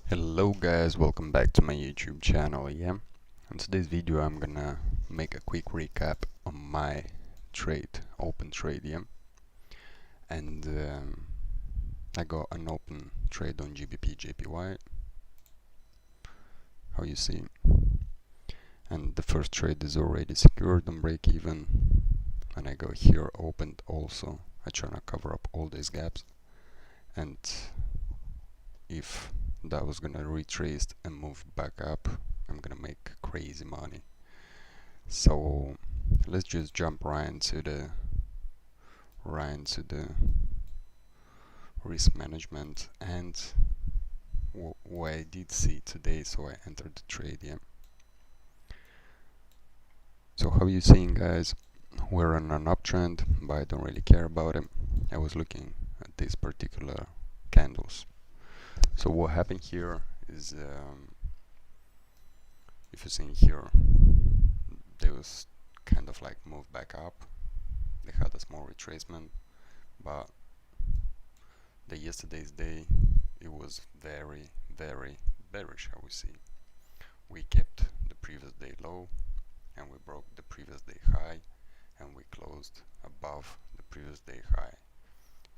Hello guys, welcome back to my YouTube channel. In today's video I'm gonna make a quick recap on my open trade. And I got an open trade on GBP JPY, how you see, and the first trade is already secured on break even, and I go here opened also. I try to cover up all these gaps, and if that was gonna retrace and move back up, I'm gonna make crazy money. So let's just jump right into the risk management and what I did see today. So I entered the trade. So how you seeing, guys? We're on an uptrend, but I don't really care about it. I was looking at these particular candles. So what happened here is, if you're seeing here, they was kind of like moved back up. They had a small retracement, but the yesterday's day, it was very bearish. How we see, we kept the previous day low and we broke the previous day high, and we closed above the previous day high.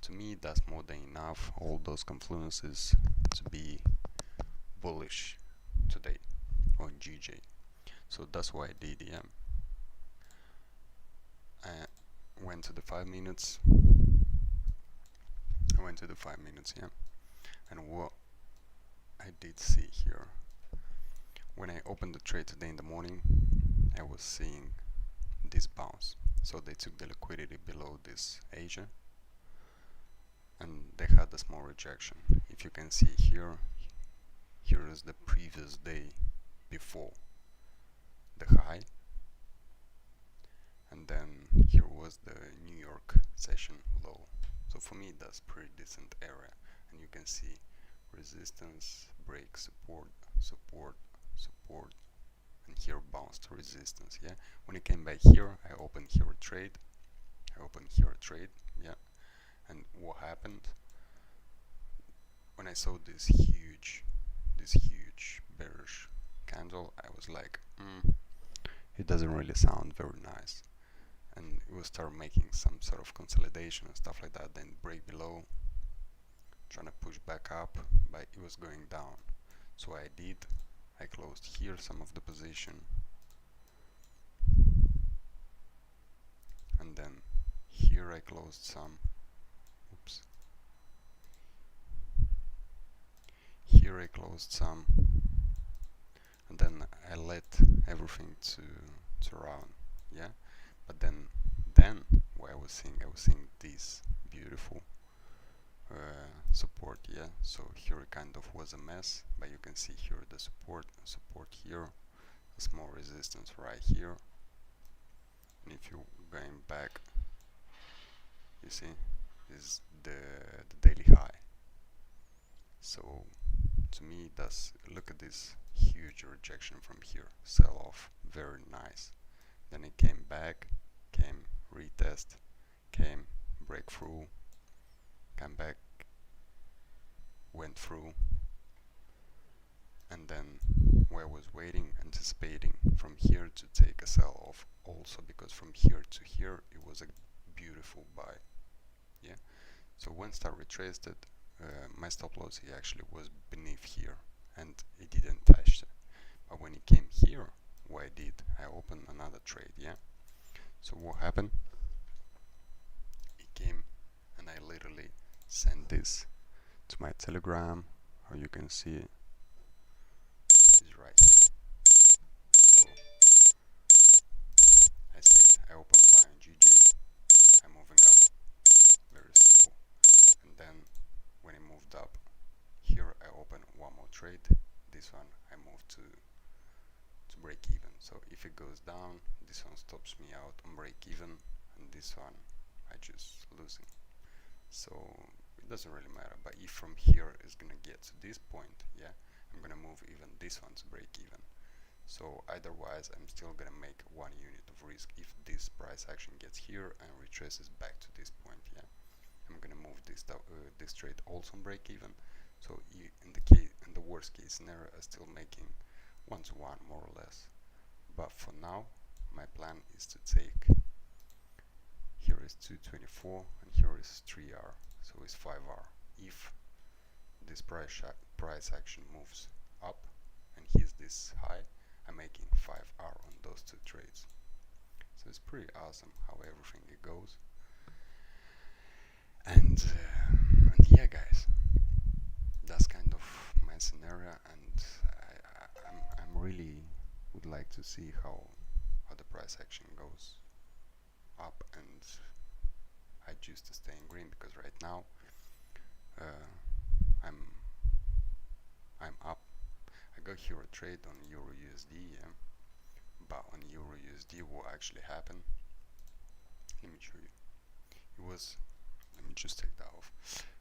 To me, that's more than enough, all those confluences, to be bullish today on GJ. So that's what I did. I went to the 5 minutes. And what I did see here, when I opened the trade today in the morning, I was seeing this bounce. So they took the liquidity below this Asia, and they had a small rejection. If you can see here, here is the previous day before the high, and then here was the New York session low. So for me, that's pretty decent area, and you can see resistance, break, support, and here bounce to resistance. When it came back here, I opened here a trade. And what happened when I saw this huge bearish candle? I was like, it doesn't really sound very nice, and it will start making some sort of consolidation and stuff like that, then break below, trying to push back up, but it was going down. So I closed here some of the position, and then here I closed some. Here I closed some, and then I let everything to run. But then what I was seeing this beautiful support. So here it kind of was a mess, but you can see here the support here, a small resistance right here, and if you're going back, you see is the daily high. So to me, that's, look at this huge rejection from here, sell off, very nice. Then it came back, came retest, came breakthrough, came back, went through, and then where I was waiting, anticipating from here to take a sell off also, because from here to here it was a beautiful buy. So once I retraced it, my stop loss actually was beneath here, and it didn't touch it. But when it came here, what I did, I opened another trade. So what happened? It came, and I literally sent this to my Telegram. How you can see it is right here. So I said I open buy on GJ. I'm moving up. Very simple. And then when it moved up, here I open one more trade. This one I move to break even. So if it goes down, this one stops me out on break even, and this one I just losing. So it doesn't really matter. But if from here is gonna get to this point, I'm gonna move even this one to break even. So otherwise I'm still gonna make 1 unit of risk if this price action gets here and retraces back to this point. I'm gonna move this trade also on break even. So in the worst case scenario, I'm still making 1-to-1 more or less. But for now, my plan is to take, here is 224 and here is 3R, so it's 5R. If this price action moves up and hits this high, I'm making 5R on those two trades. So it's pretty awesome how everything it goes. And yeah, guys, that's kind of my scenario, and I'm really would like to see how the price action goes up, and I choose to stay in green because right now I'm up. I got here a trade on Euro USD, yeah, but on Euro USD what actually happened, let me show you. It was, let me just take that off.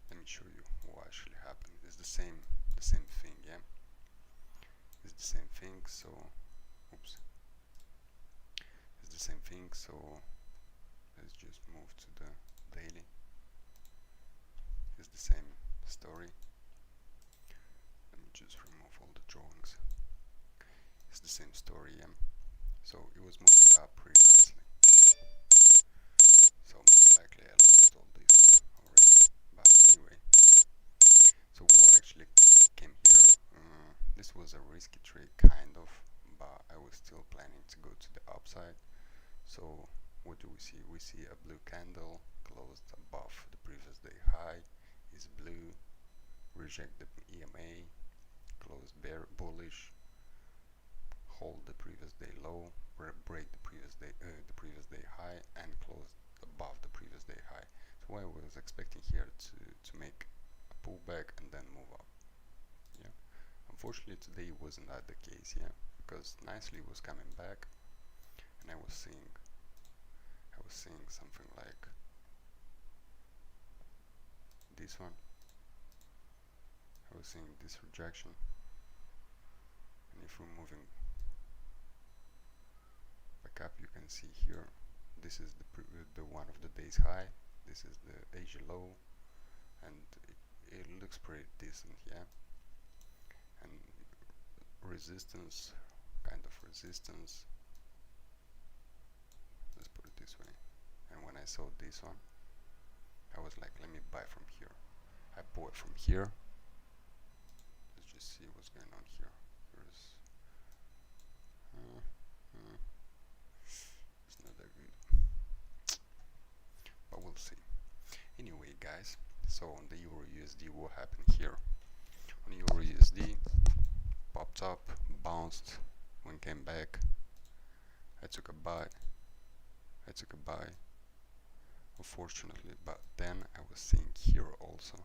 Let me show you what actually happened. It's the same thing, yeah. It's the same thing. So, oops. It's the same thing. So let's just move to the daily. It's the same story. Let me just remove all the drawings. It's the same story, yeah. So it was moving up pretty nicely. So most likely I lost all this already. But anyway, so what actually came here, this was a risky trade kind of, but I was still planning to go to the upside. So what do we see? We see a blue candle closed above the previous day high, is blue, reject the EMA, closed bullish, hold the previous day low, break the previous day high, and close above the previous day high. So I was expecting here to make a pullback and then move up. Yeah. Unfortunately today wasn't that the case, yeah, because nicely was coming back, and I was seeing something like this one. I was seeing this rejection, and if we're moving back up, you can see here, this is the one of the day's high, this is the Asia low, and it looks pretty decent, yeah. And resistance, kind of resistance, let's put it this way. And when I saw this one, I was like, let me buy from here. I bought from here. Let's just see what's going on here. It's not that good, but we'll see. Anyway, guys, so on the Euro USD, what happened here? On Euro USD, popped up, bounced, when came back, I took a buy, unfortunately, but then I was seeing here also,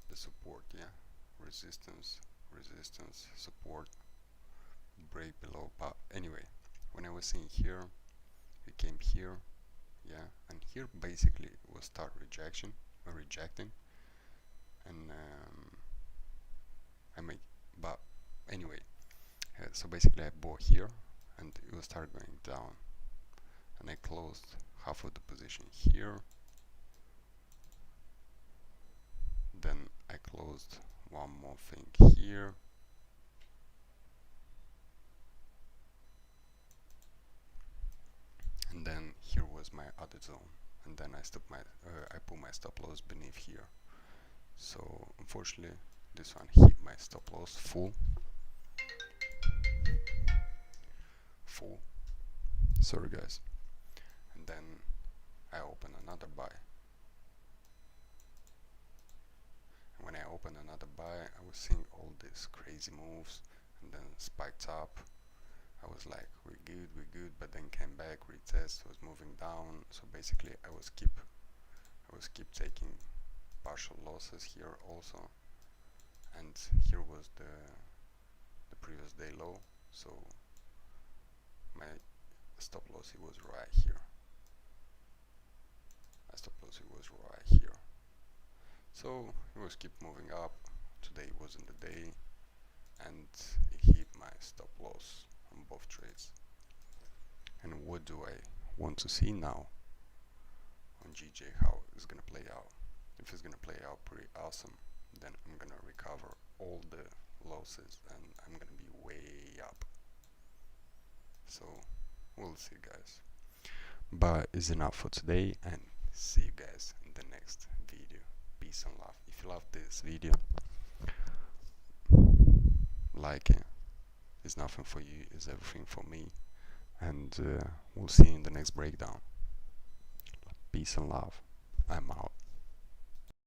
the support, yeah, resistance, support, break below, but anyway, when I was seeing here, it came here, yeah, and here basically it was start rejecting, and but anyway, so basically I bought here, and it will start going down, and I closed half of the position here, then I closed one more thing here, and then here was my other zone, and then I put my stop loss beneath here. So unfortunately this one hit my stop loss full, sorry guys, and then I open another buy. And when I opened another buy, I was seeing all these crazy moves, and then spiked up. I was like, we're good, but then came back, retest, was moving down. So basically I was keep taking partial losses here also, and here was the previous day low, so my stop loss it was right here. So it was keep moving up. Today wasn't the day, and it hit my stop loss on both trades. And what do I want to see now on GJ, how it's gonna play out? If if it's gonna play out pretty awesome, then I'm gonna recover all the losses and I'm gonna be way up. So we'll see, guys. But it's enough for today, and see you guys in the next video. Peace and love. If you love this video, like it. It's nothing for you, it's everything for me. And we'll see you in the next breakdown. Peace and love. I'm out.